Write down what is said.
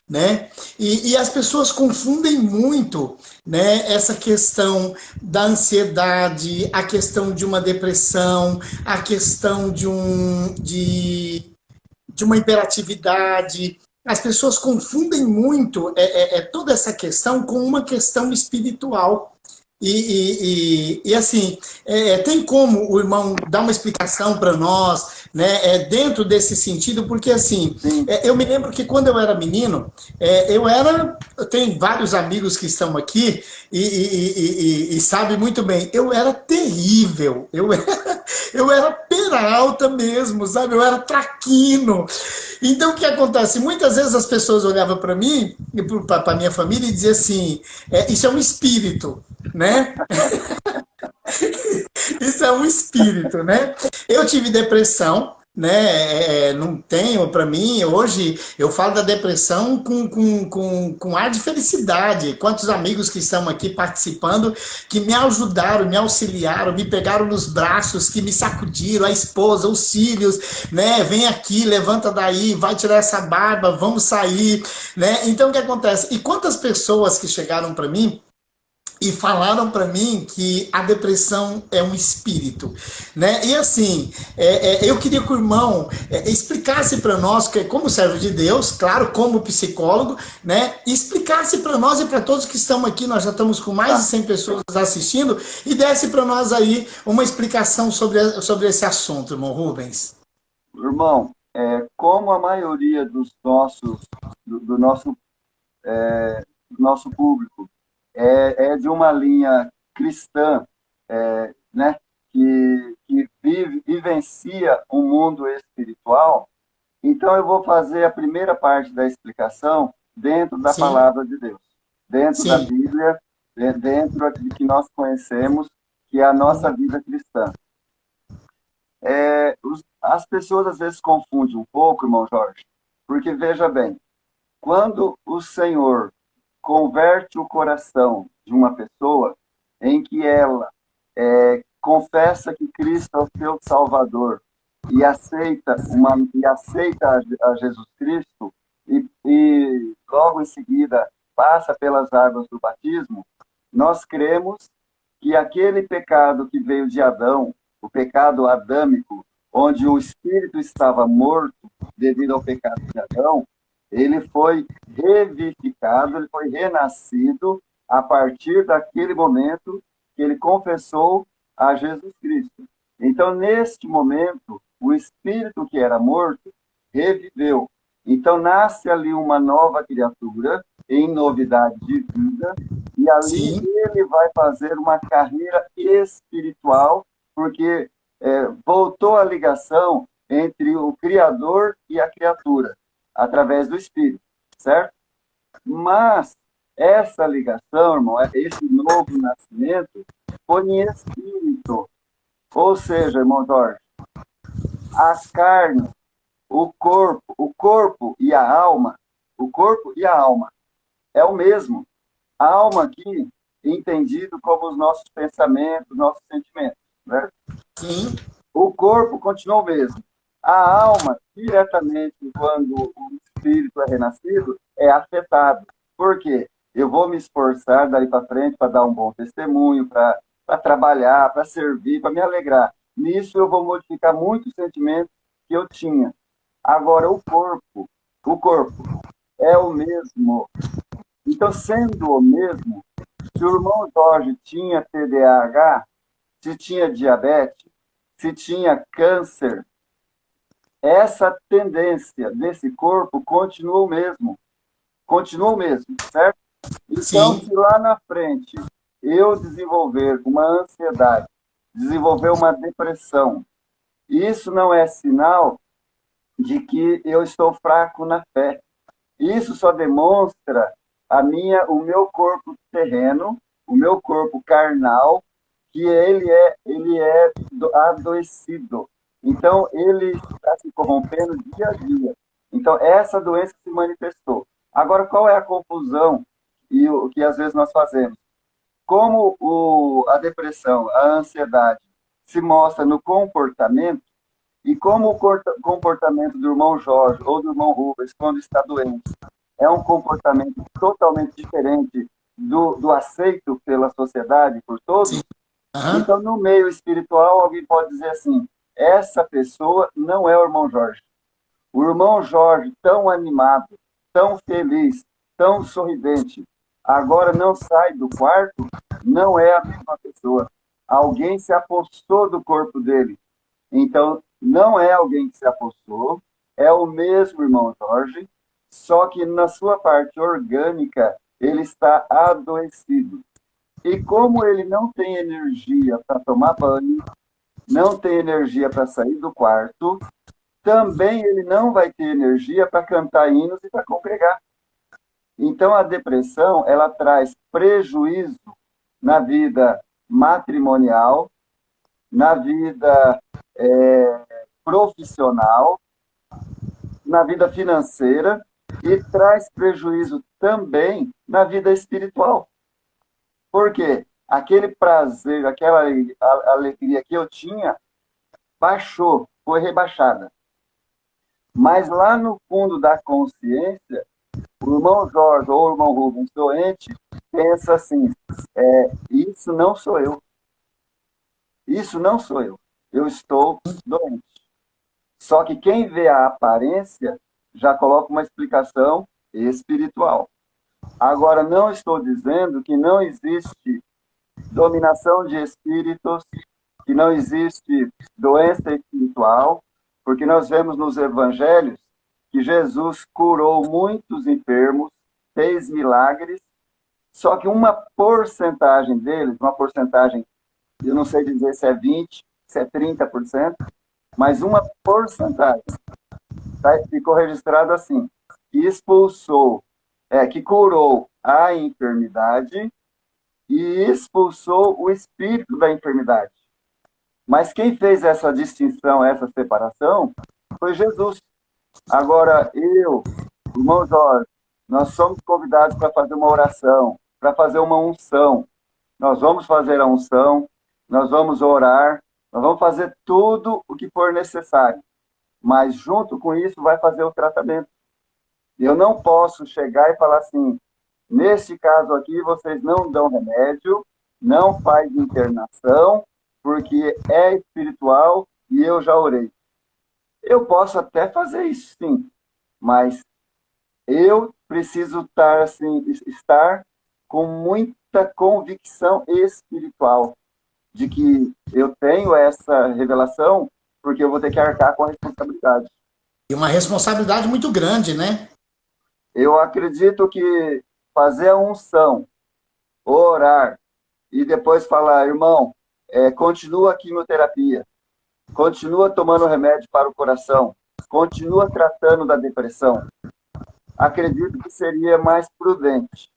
né? E as pessoas confundem muito, né, essa questão da ansiedade, a questão de uma depressão, a questão de uma hiperatividade. As pessoas confundem muito toda essa questão com uma questão espiritual. Assim, tem como o irmão dar uma explicação para nós, né, dentro desse sentido? Porque, assim, Sim. eu me lembro que quando eu era menino, eu tenho vários amigos que estão aqui e sabem muito bem, eu era terrível, eu era peralta mesmo, sabe? Eu era traquino. Então, o que acontece? Muitas vezes as pessoas olhavam para mim, para a minha família, e diziam assim: isso é um espírito, né? Isso é um espírito, né? Eu tive depressão, né? Não tenho, para mim, hoje eu falo da depressão com ar de felicidade. Quantos amigos que estão aqui participando que me ajudaram, me auxiliaram, me pegaram nos braços, que me sacudiram, a esposa, os filhos, né? Vem aqui, levanta daí, vai tirar essa barba, vamos sair, né? Então o que acontece? E quantas pessoas que chegaram para mim e falaram para mim que a depressão é um espírito, né? E assim, eu queria que o irmão explicasse para nós, que como servo de Deus, claro, como psicólogo, né? Explicasse para nós e para todos que estão aqui, nós já estamos com mais de 100 pessoas assistindo, e desse para nós aí uma explicação sobre esse assunto, irmão Rubens. Irmão, como a maioria do nosso público de uma linha cristã, né, que vivencia um mundo espiritual, então eu vou fazer a primeira parte da explicação dentro da Sim, palavra de Deus, dentro da sim, Bíblia, dentro do que nós conhecemos, que é a nossa vida cristã. As pessoas às vezes confundem um pouco, irmão Jorge, porque veja bem, quando o Senhor converte o coração de uma pessoa em que ela confessa que Cristo é o seu Salvador e aceita a Jesus Cristo e logo em seguida passa pelas águas do batismo, nós cremos que aquele pecado que veio de Adão, o pecado adâmico, onde o espírito estava morto devido ao pecado de Adão, ele foi revivificado, ele foi renascido a partir daquele momento que ele confessou a Jesus Cristo. Então, neste momento, o espírito que era morto reviveu. Então, nasce ali uma nova criatura, em novidade de vida, e ali sim, ele vai fazer uma carreira espiritual, porque voltou a ligação entre o Criador e a criatura, através do Espírito, certo? Mas essa ligação, irmão, esse novo nascimento, foi em espírito. Ou seja, irmão Jorge, a carne, o corpo e a alma, o corpo e a alma é o mesmo. A alma aqui, entendido como os nossos pensamentos, nossos sentimentos, né? sim, O corpo continua o mesmo. A alma, diretamente, quando o espírito é renascido, é afetado. Por quê? Eu vou me esforçar daí para frente para dar um bom testemunho, para trabalhar, para servir, para me alegrar. Nisso eu vou modificar muitos sentimentos que eu tinha. Agora, o corpo é o mesmo. Então, sendo o mesmo, se o irmão Jorge tinha TDAH, se tinha diabetes, se tinha câncer, essa tendência desse corpo continua o mesmo, certo? Então, sim, se lá na frente eu desenvolver uma ansiedade, desenvolver uma depressão, isso não é sinal de que eu estou fraco na fé. Isso só demonstra o meu corpo terreno, o meu corpo carnal, que ele é adoecido. Então, ele está se corrompendo dia a dia. Então, essa doença se manifestou. Agora, qual é a confusão e o que às vezes nós fazemos? Como a depressão, a ansiedade se mostra no comportamento, e como o comportamento do irmão Jorge ou do irmão Rubens quando está doente é um comportamento totalmente diferente do aceito pela sociedade, por todos. Sim. Aham. Então, no meio espiritual, alguém pode dizer assim, essa pessoa não é o irmão Jorge. O irmão Jorge, tão animado, tão feliz, tão sorridente, agora não sai do quarto, não é a mesma pessoa. Alguém se apossou do corpo dele. Então, não é alguém que se apossou, é o mesmo irmão Jorge, só que na sua parte orgânica, ele está adoecido. E como ele não tem energia para tomar banho, não tem energia para sair do quarto, também ele não vai ter energia para cantar hinos e para congregar. Então, a depressão, ela traz prejuízo na vida matrimonial, na vida profissional, na vida financeira e traz prejuízo também na vida espiritual. Por quê? Aquele prazer, aquela alegria que eu tinha, baixou, foi rebaixada. Mas lá no fundo da consciência, o irmão Jorge ou o irmão Rubens doente pensa assim, isso não sou eu. Isso não sou eu. Eu estou doente. Só que quem vê a aparência já coloca uma explicação espiritual. Agora, não estou dizendo que não existe dominação de espíritos, que não existe doença espiritual, porque nós vemos nos evangelhos que Jesus curou muitos enfermos, fez milagres, só que uma porcentagem deles, uma porcentagem, eu não sei dizer se é 20%, se é 30%, mas uma porcentagem, ficou registrado assim, que expulsou, que curou a enfermidade e expulsou o espírito da enfermidade. Mas quem fez essa distinção, essa separação, foi Jesus. Agora, eu, o irmão Jorge, nós somos convidados para fazer uma oração, para fazer uma unção. Nós vamos fazer a unção, nós vamos orar, nós vamos fazer tudo o que for necessário. Mas, junto com isso, vai fazer o tratamento. Eu não posso chegar e falar assim, neste caso aqui, vocês não dão remédio, não faz internação, porque é espiritual e eu já orei. Eu posso até fazer isso, sim, mas eu preciso estar, assim, estar com muita convicção espiritual de que eu tenho essa revelação porque eu vou ter que arcar com a responsabilidade. E uma responsabilidade muito grande, né? Eu acredito que fazer a unção, orar e depois falar, irmão, continua a quimioterapia, continua tomando remédio para o coração, continua tratando da depressão. Acredito que seria mais prudente.